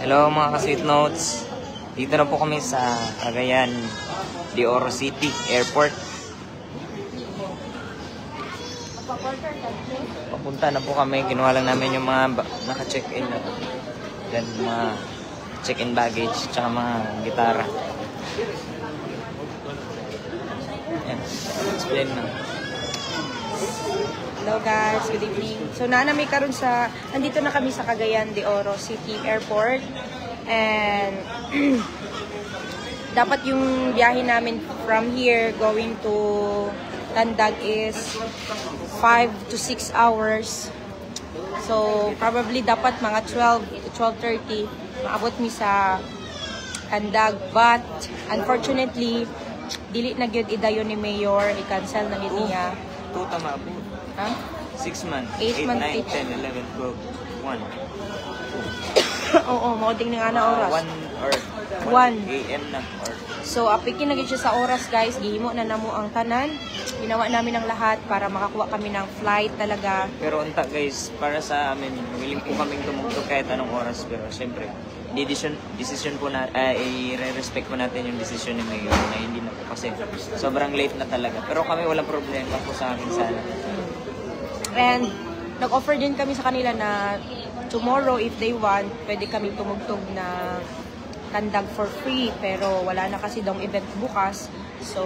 Hello mga ka-sweet notes. Dito na po kami sa Cagayan de Oro City Airport. Papunta na po kami. Kinuha lang namin yung mga naka-check-in na. Then mga check-in baggage tsaka mga gitara. Yan. Explain na. Hello guys, good evening. So naanami karon sa nandito na kami sa Cagayan de Oro City Airport and dapat yung biyahe namin from here going to Tandag is 5 to 6 hours. So probably dapat mga 12 to 12:30 maabot mi sa Tandag, but unfortunately dili na gyud idayon ni Mayor, i-cancel na gid niya. Tama po. Huh? 6 months. 8 8, months. 9, 10, 11, 12, 1. Oo, mauding na nga na oras. 1 or 1 AM na. Or So, apikin na siya sa oras, guys. Gihimo na namo ang tanan. Ginawa namin ang lahat para makakuha kami ng flight talaga. pero unta guys, para sa amin, willing po kaming tumugtog kahit anong oras. Pero syempre, decision po na, i-respect po natin yung decision ni Mayor na hindi na po kasi sobrang late na talaga. Pero kami walang problema po sa amin sana. And, nag-offer din kami sa kanila na tomorrow, if they want, pwede kami tumugtog na Tandag for free. Pero wala na kasi daw event bukas. So,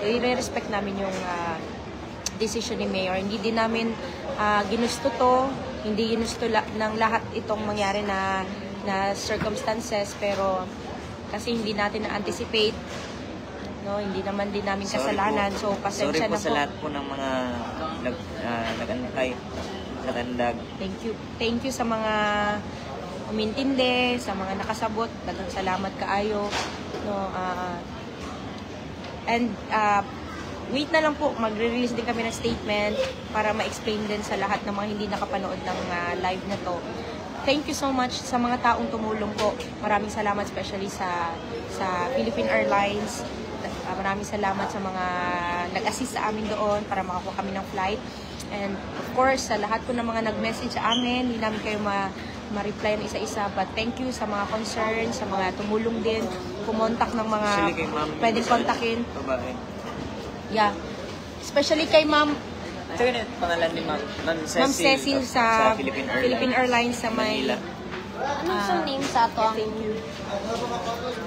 i-respect namin yung decision ni Mayor. Hindi din namin ginusto to. Hindi ginusto ng lahat itong mangyari na circumstances. Pero, kasi hindi natin na-anticipate. No, hindi naman din namin kasalanan. So, pasensya na po. Sorry po sa lahat po ng mga nag-antay sa Tandag. Thank you. Thank you sa mga umintindi, sa mga nakasabot. Daghang salamat kaayo. No, wait na lang po, magre-release din kami ng statement para ma-explain din sa lahat ng mga hindi nakapanood ng live na to. Thank you so much sa mga taong tumulong po. Maraming salamat especially sa Philippine Airlines. Maraming salamat sa mga nag-assist sa amin doon para makakuha kami ng flight. And of course, sa lahat po ng mga nag-message sa amin, hindi namin kayo ma-reply ng isa-isa. But thank you sa mga concerns, sa mga tumulong din, kumontak ng mga pwedeng kontakin. Yeah. Especially kay Ma'am. Ito yun pangalan ni Ma'am Cecil sa Philippine Airlines sa Manila. Anong sa name sa ato?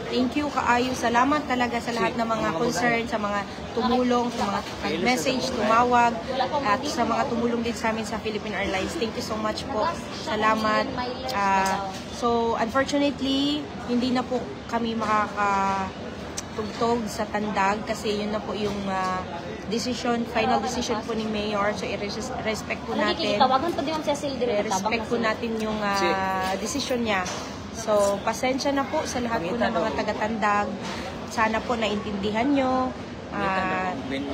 Thank you kaayo. Salamat talaga sa lahat ng mga concern, sa mga tumulong, sa mga message, tumawag, at sa mga tumulong din sa amin sa Philippine Airlines. Thank you so much po. Salamat. So, unfortunately, hindi na po kami makakatugtog sa Tandag kasi yun na po yung final decision po ni Mayor. So, i-respect po natin. I-respect po natin yung decision niya. So, pasensya na po sa lahat po ng mga taga-Tandag. Sana po naintindihan nyo.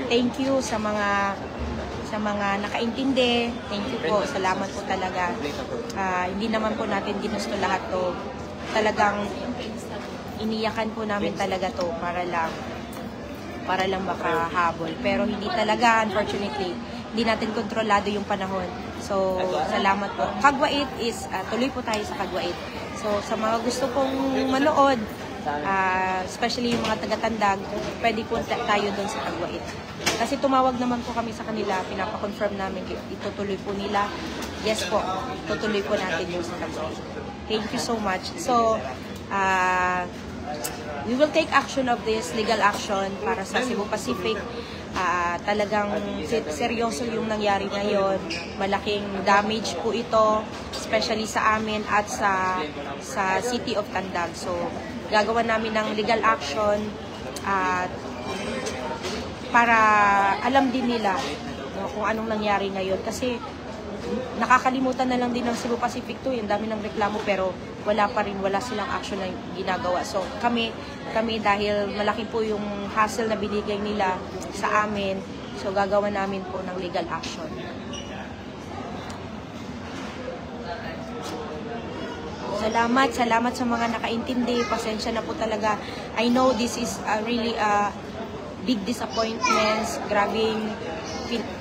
Thank you sa mga nakaintindi. Thank you po. Salamat po talaga. Hindi naman po natin ginusto lahat to. Talagang iniyakan po namin talaga to para lang makahabol. Pero hindi talaga, unfortunately, hindi natin kontrolado yung panahon. So, salamat po. Kagwait is, tuloy po tayo sa Kagwait. So, sa mga gusto pong manood, especially yung mga taga-Tandag, pwede po tayo doon sa Kagwait. Kasi tumawag naman po kami sa kanila, pinapakonfirm namin, itutuloy po nila. Yes po, tutuloy po natin yung sa Kagwait. Thank you so much. So, we will take action of this, legal action para sa Cebu Pacific. Talagang seryoso yung nangyari ngayon. Malaking damage po ito, especially sa amin at sa City of Tandag. So, gagawa namin ng legal action para alam din nila kung anong nangyari ngayon. Kasi nakakalimutan na lang din ng Cebu Pacific to, yung dami ng reklamo pero wala silang action na ginagawa. So kami dahil malaki po yung hassle na binigay nila sa amin, so gagawa namin po ng legal action. Salamat sa mga nakaintindi. Pasensya na po talaga. I know this is really big disappointments. Grabing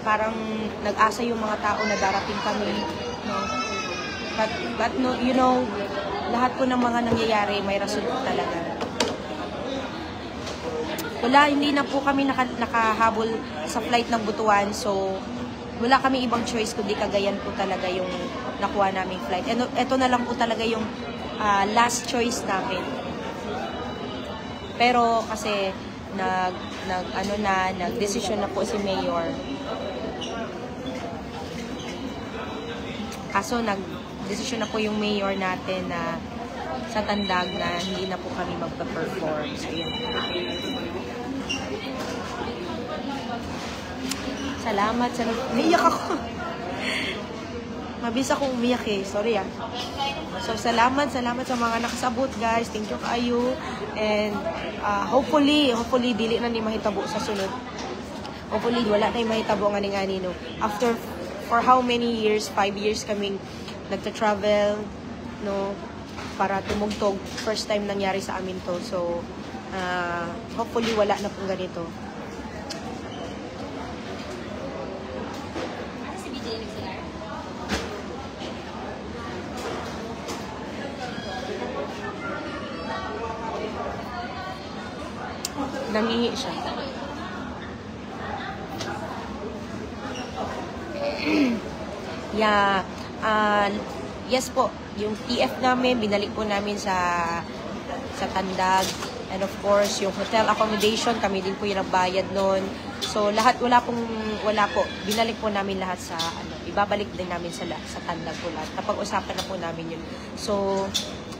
parang nag-asa yung mga tao na darating kami. No? But no, you know, lahat po ng mga nangyayari may rason po talaga. Wala, hindi na po kami nakahabol sa flight ng Butuan, so wala kami ibang choice kundi Cagayan po talaga yung nakuha naming flight. And ito na lang po talaga yung last choice namin. Pero kasi nag-decision na po si Mayor. Kaso nag-decision na po yung Mayor natin na sa Tandag na hindi na po kami magpa-perform. So, yun. Salamat sa umiyak ako. Mabisa akong umiyak eh. Sorry ah. So, salamat sa mga nakasabot, guys. Thank you kayo. And hopefully, dili na ni mahitabo sa sunod. Hopefully, wala na yung mahitabo ng ani no. After, for how many years? 5 years kaming nagta-travel, no? Para tumugtog. First time nangyari sa amin to. So, hopefully, wala na pong ganito. Nangihi siya. Yeah. Yes po, yung TF namin, binalik po namin sa Tandag. And of course, yung hotel accommodation, kami din po yung nagbayad nun. So, lahat, wala po. Binalik po namin lahat sa, ibabalik din namin sa Tandag po lahat. Napag-usapan na po namin yun. So,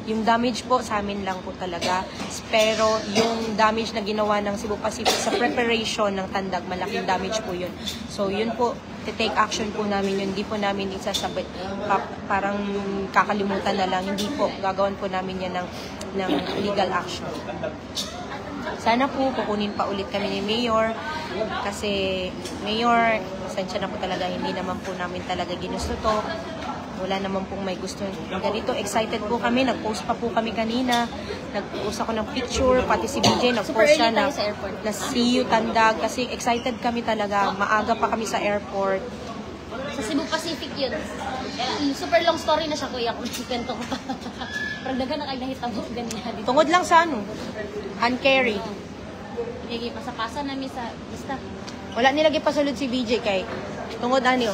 yung damage po sa amin lang po talaga. Pero yung damage na ginawa ng Cebu Pacific sa preparation ng Tandag, malaking damage po yun. So yun po, take action po namin yun. Hindi po namin isasabit, parang kakalimutan na lang. Hindi po, gagawin po namin yan ng legal action. Sana po, kukunin pa ulit kami ni Mayor. Kasi, Mayor, pasensya na po talaga, hindi naman po namin talaga ginusto to. Wala naman pong may gusto ganito. Excited po kami. Nag-post pa po kami kanina. Nag-post ako ng picture. Pati si BJ, nag-post siya na see you Tandag. Kasi excited kami talaga. Maaga pa kami sa airport. Sa Cebu Pacific yun. Super long story na siya, kuya. Kung kwento ko pa. Parang daga na kayo nahitabo. Ganyan. Tungod lang sa uncarry. Hindi, pasapasa namin sa basta. Wala nilagay pasulod si BJ kay tungod ano.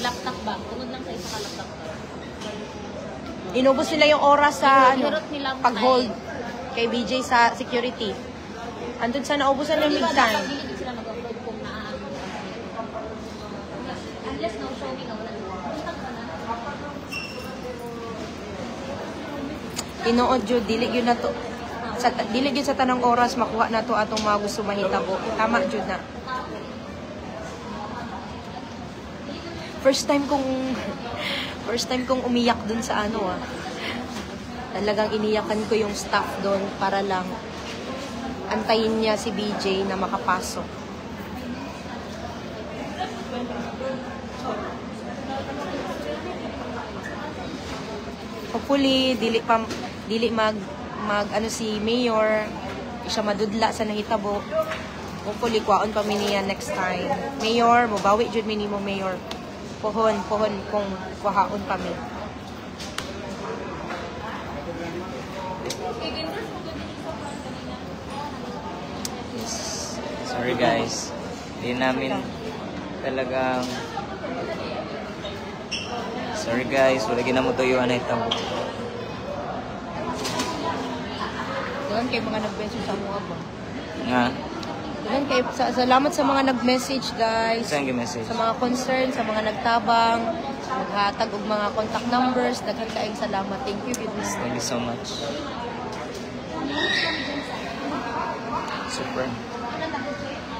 Laptop ba? Tungod lang sa isa ka laptop. Inubos nila yung oras sa pag-hold kay BJ sa security. Andun sa naubusan ng mid-time. Hindi sila mag-upload kung naaano. Unless no showing na wala. Tinuod jud dili gyud na to. Dili gyud sa tanang oras makuha na to atong mga gusto mahitabo. Tama jud na. First time kong umiyak dun sa Talagang iniyakan ko yung staff doon para lang antayin niya si BJ na makapasok. Hopefully, dili mag si Mayor, siya madudla sa nahitabo. Hopefully, kuwaon pa mi niya next time. Mayor, mobawi jud mi nimo, Mayor. Pohon kung kuhaon kami. Sorry guys. Hindi namin talagang... Sorry guys, wala ginamutuyuan na ito. Doon kay mga nag-message sa mga ba? Nga. Doon kay salamat sa mga nag-message guys. Saan yung message? Sa mga concern, sa mga nagtabang, naghatag og mga contact numbers, daghan kaayong salamat. Thank you, goodness. Thank you so much. Super.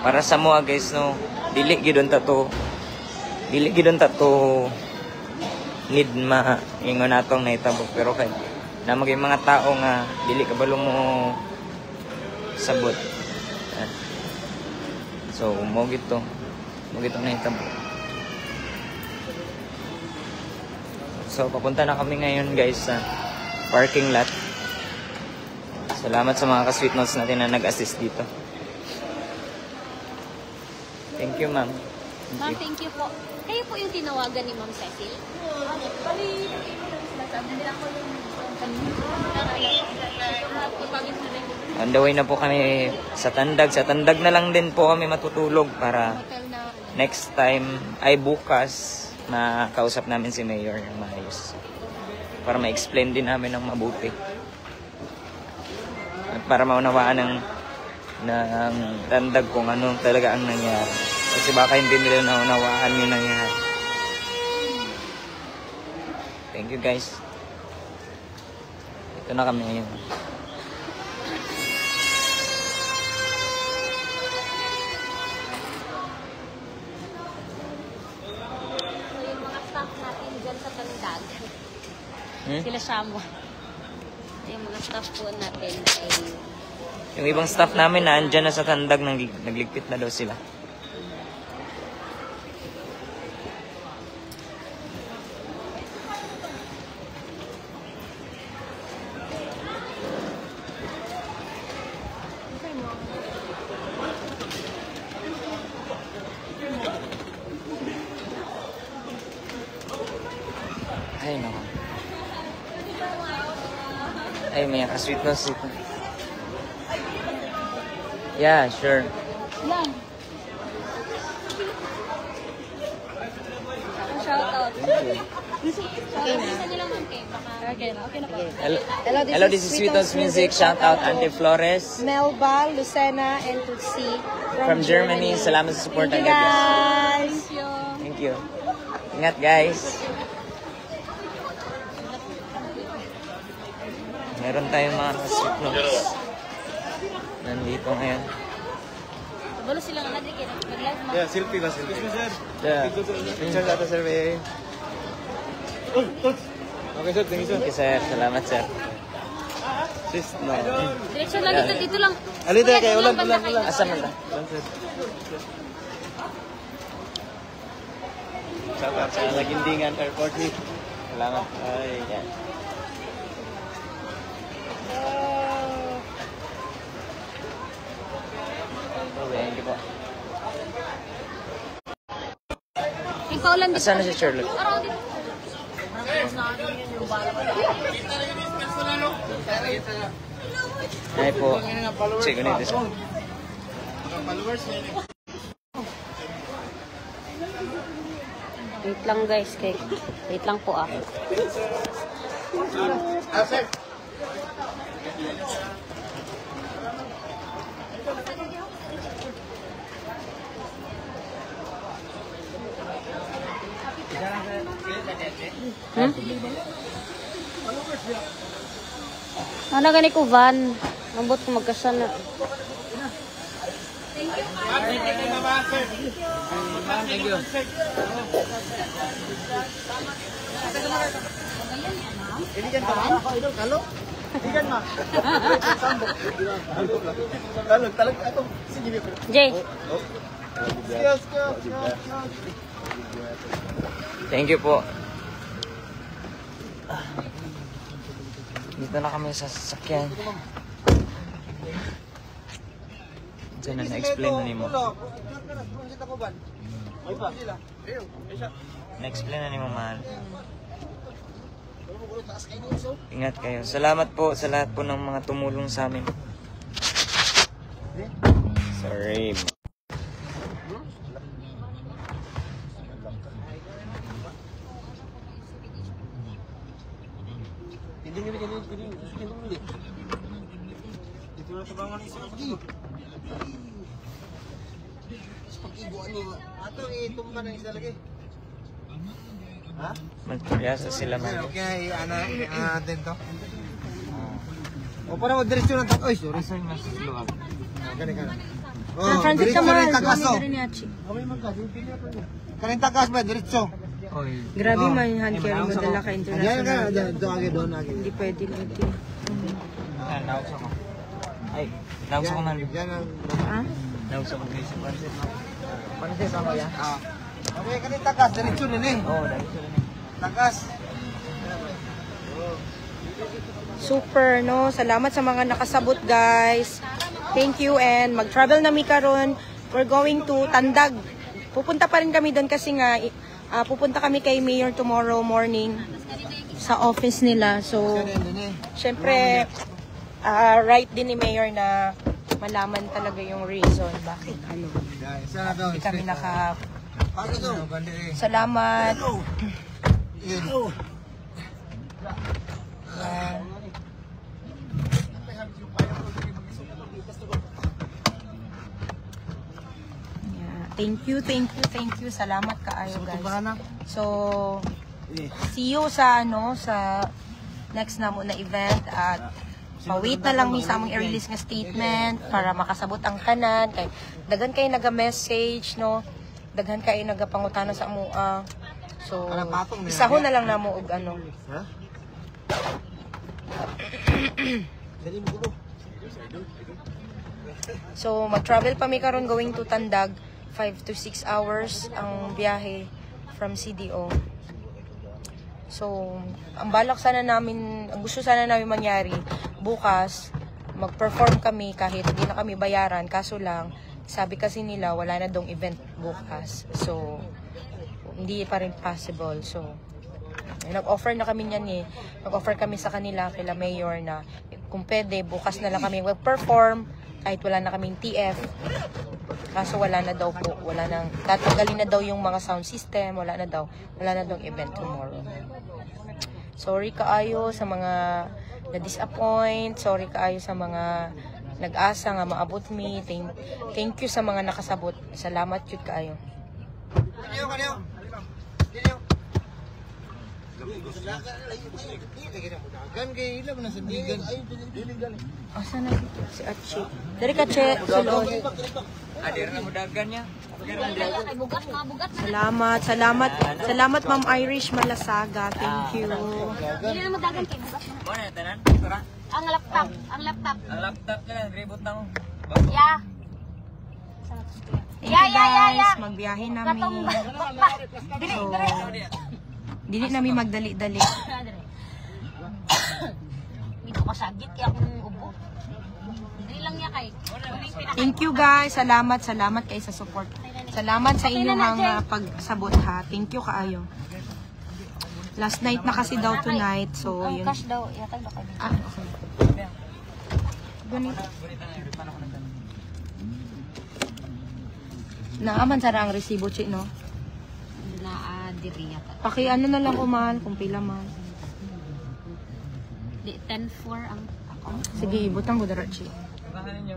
Para sa mga guys, no, dili gidon ta to need ingon natong nahitabo, pero kay na maging mga tao nga dili kabalo mo sabot. So mo gito nahitabo. So papunta na kami ngayon guys sa parking lot. Salamat sa mga ka-sweet notes natin na nag-assist dito. Thank you, ma'am. Ma'am, thank you po. Kayo po yung tinawagan ni Ma'am Cecil? On the way na po kami sa Tandag. Sa Tandag na lang din po kami matutulog para Hotel na. next time ay bukas na kausap namin si Mayor ng maayos. Para ma-explain din namin ng mabuti. At para maunawaan ng Tandag kung ano talaga ang nangyari. Kasi baka hindi nila naunawaan yung nangyari. Thank you guys. Ito na kami ngayon. So, yung mga staff natin dyan sa Tandag, sila Shamo. Yung mga staff po natin ay... Yung ibang staff namin na andyan na sa Tandag, nagligpit na daw sila. Ay, naku. Ay, may sweet na sweet na. Yeah, sure. Yan. Shout out. Okay na. Isa nilang ma'am kayo. Okay na po. Hello, this is Sweet Notes Music. Shout out Ante Flores Melba, Lucena, and Tutsi from Germany. Salamat sa support. Thank you, guys. Thank you. Thank you. Ingat guys. Meron tayong mga sweet notes. Nandito ngayon. Balo silang nadik eh. Nag-live mo. Yeah, selfie ba? Selfie. Yeah. Picture data survey. Okay sir, thank you sir. Thank you sir. Salamat sir. Sis, no. Diretso lang dito. Dito lang. Alita kayo, ulan. Asa man ta? Shout out sa Lagindingan Airport. Salamat. Ay, Yan. Thank you po. Yung paulan dito. Asan na si Charlotte? Araw dito. Ay po. Sige na ito. Wait lang guys. Wait lang po ah. Ano gani ko van? Mabot ko magkasana. Thank you. Jay. Thank you po. Dito na kami sa sasakyan. Diyan na na-explain na ni mo. Na-explain na ni mo, mahal. Ingat kayo. Salamat po sa lahat po ng mga tumulong sa amin. Sorry. Magpagasa sila man. Okay, natin to. O para mo diretso ng oy, sorry. Asan mas luwag? Kani. Ah, Francis Kamal. Kanin tagas ba diretso? Oy. Grabe man yung hand carry madala ka Yan international. ka, doon agi. Hindi pwede natin. Naus ako. Ay, naus ako man. Yan ang Ha? Naus ako guys. Pansin sama yan. Okay, kanin tagas diretso din eh. Oo, dahil sila na. Tagas. Super, no? Salamat sa mga nakasabot, guys. Thank you, and mag-travel na mi karon. We're going to Tandag. pupunta pa rin kami doon kasi nga, pupunta kami kay Mayor tomorrow morning sa office nila. So, syempre, right din ni Mayor na malaman talaga yung reason bakit hindi kami Salamat. Thank you. Salamat kaayo, guys. So, see you sa sa next na mo na event at wait na lang mi sa among i-release nga statement para makasabot ang tanan kay daghan kay naga-message no. Daghan kay nagapangutana sa amo. So, isahon na lang namo og ano. So, mag-travel pa mi karon going to Tandag. 5 to 6 hours ang biyahe from CDO. So, ang balak sana namin, ang gusto sana namin mangyari, bukas, mag-perform kami kahit hindi na kami bayaran. Kaso lang, sabi kasi nila, wala na dong event bukas. So, hindi pa rin possible. So, nag-offer na kami niyan Nag-offer kami sa kanila, kila Mayor, na kung pwede, bukas na lang kami mag-perform kahit wala na kaming TF. Kaso wala na daw po, tatanggalin na daw yung mga sound system, wala na daw event tomorrow. Sorry kaayo sa mga na-disappoint, sorry kaayo sa mga nag-asa nga maabot mi. Thank you sa mga nakasabot. Salamat jud kaayo. Asa na si Achi? Dari ka Che, sulod. Adir na mo dagan niya. Salamat Ma'am Irish Malasaga. Thank you. Dili na mo dagan kay bugas. Mo na tanan? Tura. Ang laptop. Ang laptop na lang reboot na mo. Yeah. Thank you guys. Magbiyahe namin. So, dili namin magdali-dali. Dito ka sagit kaya akong ubo. Dili lang niya kay. Thank you guys. Salamat kay sa support. Salamat sa inyong pagsabot ha. Thank you kaayo. Last night na kasi daw tonight. So, yun. Cash daw. Yatag daw kayo. Okay. Ganito. Naaman sana ang resibo, Chi, no? Diri yata. Paki ano na lang kumal, kung pila man. Di 10-4 ang ako. Sige, ibutang ko dara, Chi. Bahanan niyo.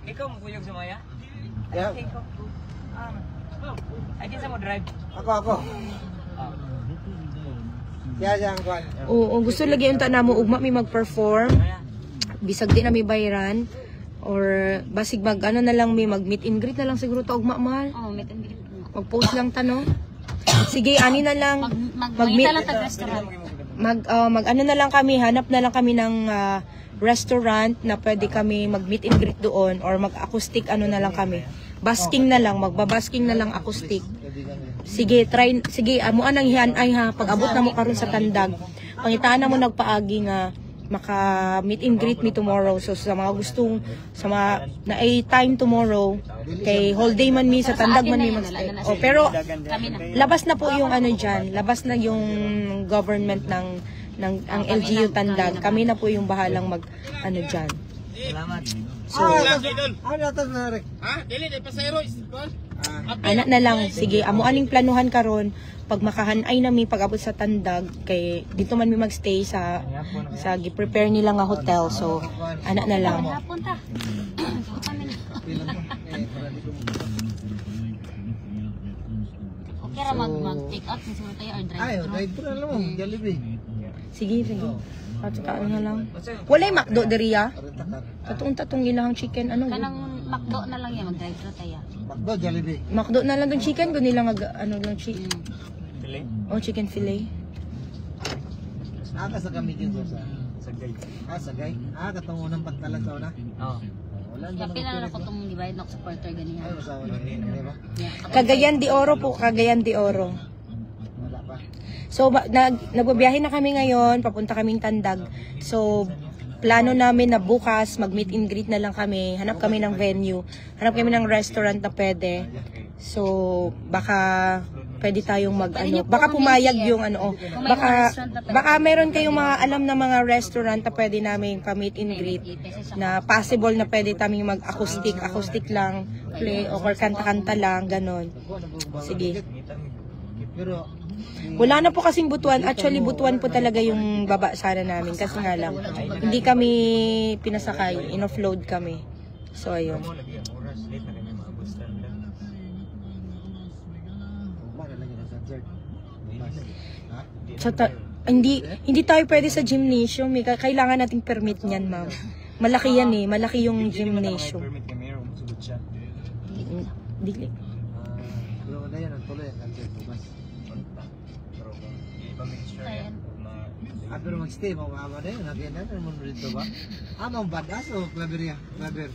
Ikaw mo kuyog sa Maya? Yeah. Ikaw. Ay, di sa mo drive. Ako. Siya ang kwan. Oo, gusto lagi unta namo ugma mi mag-perform. Bisag di na mi bayaran or basig mag ano na lang mi mag meet and greet na lang siguro to ugma mahal. Oh, meet and greet. Mag-post lang tanong. Sige, ani na lang Mag-meet lang tag restaurant. mag ano na lang kami, hanap na lang kami ng restaurant na pwede kami mag-meet and greet doon or mag-acoustic ano na lang kami. Basking na lang, magbabasking na lang acoustic. Sige, amo anang hian-ay ha, pag abot na mo karon sa Tandag. Pangitaan na mo nagpaagi nga maka meet and greet me tomorrow. So sa mga gustong sa mga na time tomorrow kay whole day man mi sa Tandag man mi magstay. Oh, pero labas na po yung ano diyan, labas na yung government ng ang LGU Tandag. Kami na po yung bahalang mag ano diyan. Salamat. So, Dili, pasayro. anak na lang, sige, amo aning planuhan karon pag makahanay na mi pag abot sa Tandag kay dito man mi magstay sa gi-prepare nila nga hotel. So, anak na lang. Punta. Okay ra mag-take out siguro tayo or drive. Ay, drive thru na lang. Jollibee. Sige. At saka ano na lang. Walay McDo diri ya. Tatong ilahang chicken ano. Kanang McDo na lang yan, mag-drive thru tayo. McDo, Jollibee. McDo na lang tong chicken kun nila ano lang chicken. Fillet? Oh, chicken fillet. Aka sa gamitin ko sa Sagay. sagay. Katong unang pagtalan sa una. Oo. Wala Kaya pinala ko itong divide na supporter ganyan. Ay, sa una. Di ba? Cagayan de Oro po, Cagayan de Oro. Wala pa. So, nagbabiyahe na kami ngayon, papunta kaming Tandag. So, plano namin na bukas mag-meet and greet na lang kami. Hanap kami ng venue. Hanap kami ng restaurant na pwede. So, baka pwede tayong baka pumayag yung baka meron kayong mga alam na mga restaurant na pwede namin pa-meet and greet na possible na pwede taming mag-acoustic lang, play or kanta-kanta lang, ganon. Sige. Wala na po kasing Butuan. Actually, Butuan po talaga yung baba sana namin. Kasi nga lang, hindi kami pinasakay. In-offload kami. So, ayun. So, hindi tayo pwede sa gymnasium. Kailangan nating permit niyan, ma'am. Malaki yan eh. Malaki yung gymnasium. Dili. Pero mag-stay, mawama na yun. Nagyan na naman rito ba? Mang badas o klaberya? Klaber?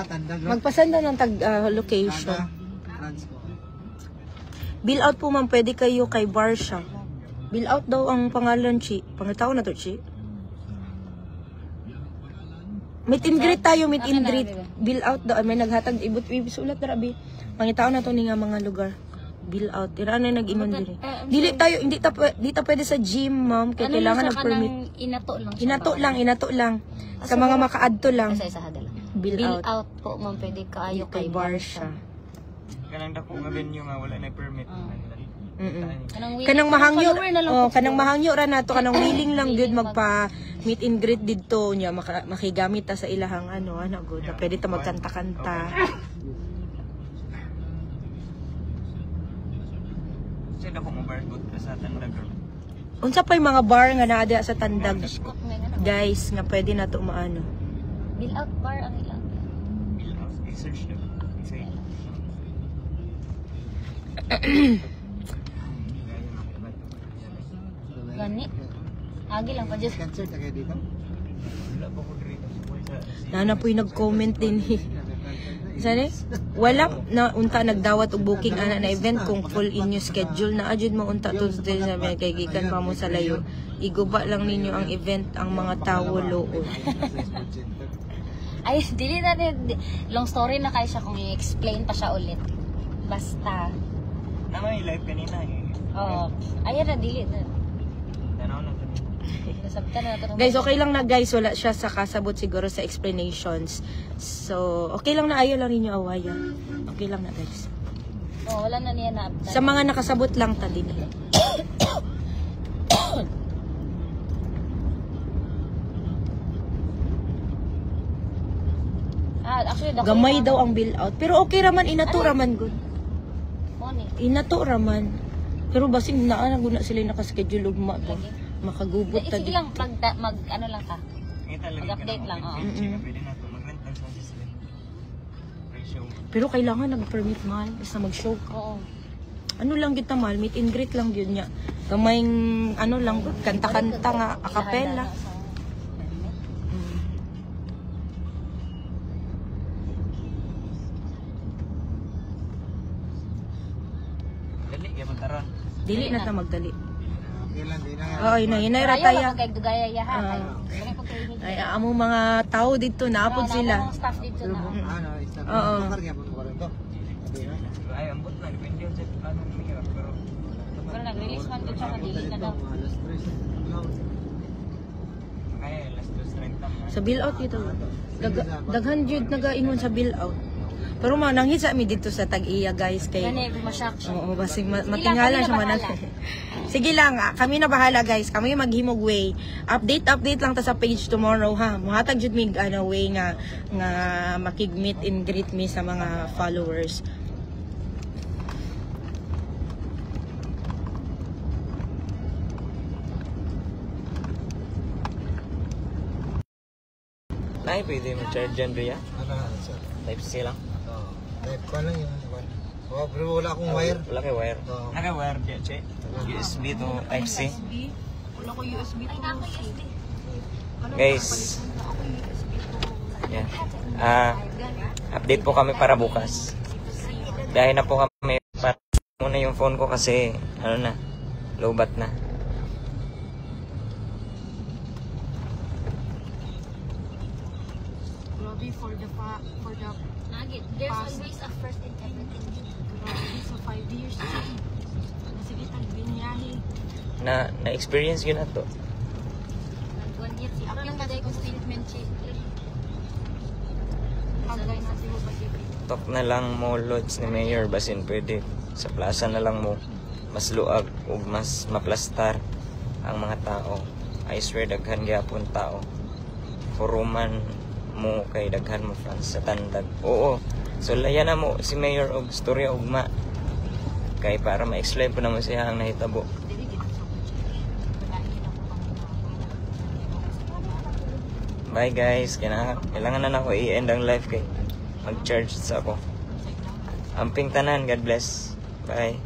Tandag. Magpasanda ng location. Bill out po ma'am, pwede kayo kay Barsha. Bill out daw ang pangalan, Chi. Pangitao na to, Chi. Meet and greet tayo, meet and greet. Bill out daw. May naghatag, ibut-ibisulat na rabi. Pangitao na to ni nga mga lugar. Bill out. Tira na nag-inon diri. Dili tayo, hindi ta pwede sa gym, ma'am. Kaya kailangan ng permit. Inato lang. Sa mga makaadto lang. Bill out po, ma'am, pwede kayo kay Barsha. Kanang dako nga venue nga wala na permit. Kanang mahangyo ra nato, kanang willing lang good magpa meet and greet didto nya makigamit ta sa ilahang good. Pwede ta magkanta-kanta. Sino ko mo bar good sa Tandag? Unsa pay mga bar nga naa diha sa Tandag? Guys, nga pwede na to maano. Bill out bar ang ilang. Bill out search na. Gani. Agi lang pa just. Cancer ta kayo dito? Wala pa ko dito. Nana po'y nag-comment din Sani? Walang na unta nagdawat og booking ana na event kung full in your schedule na ajud mo unta Tuesday sa kay gikan pa mo sa layo. Iguba lang ninyo ang event ang mga tawo luod. Ay, dili na long story na kay siya kung i-explain pa siya ulit. Basta. Naman yung live kanina eh. Oo. Ayan na, dili na. Tanaw na ito. Guys, okay lang na guys. Wala siya sa kasabot siguro sa explanations. So, okay lang na. Ayaw lang ninyo awaya. Okay lang na guys. Oo, wala na niya na. Sa mga nakasabot lang ta din. Actually, gamay daw ang bill out. Pero okay raman, inato raman good. Inato raman. Pero basing naa guna sila naka-schedule ugma to. Makagubot ta. Sige lang ano lang ka. Mag-update lang, oo. Pwede na to mag-rent lang sa sila. Pre-show. Pero kailangan nag-permit mahal basta mag-show ka. Oo. Ano lang kita mahal, meet and greet lang yun niya. Gamayng lang kanta-kanta nga a cappella. Dili na ta magdali. Okay lang, di na. Oo, inay rataya. Kay dugaya ya ha. Ay, amo mga tao dito naapod sila. Staff dito na. Oo. Ay, ambot na. Depende yun sa anong mahirap. Pero nag-release man dito siya, dili na daw. Kaya, last 2:30. Sa bill out dito. Daghan jud nagaingon sa bill out. Pero mananghisa mi dito sa Tag-iya guys kay. Gani masyak siya. Oo, basing matingala siya manan. Sige lang, kami na bahala guys. Kami maghimog way. Update lang ta sa page tomorrow ha. Muhatag jud mig way nga makig-meet and greet me sa mga followers. Nay, pwede mo charge dyan, Ria? Type-C lang? Type ko lang yung pero wala akong wire. Wala kayo wire? Naka-wire dyan, Che? USB to Type-C? Wala ko USB to. Guys, yan. Update po kami para bukas. Dahil na po kami para muna yung phone ko kasi low bat na. be for the Nugget, there's always a first in everything. so 5 years. Sige, tagbinyahin. Na-experience yun na to. 1 year si Apil na dahil ko statement siya. Hanggang na siya ba Tok na lang mo lods ni Mayor basin pwede sa plaza na lang mo mas luag ug mas maplastar ang mga tao. I swear daghan gyapon tao. Furuman mo kay daghan mo fans sa tandag. Oo. So layan na mo si Mayor og storya ugma kay para ma-explain po naman siya ang nahitabo. Bye guys, kailangan na ako i-end ang live kay mag-charge sa ako. Amping tanan, God bless. Bye.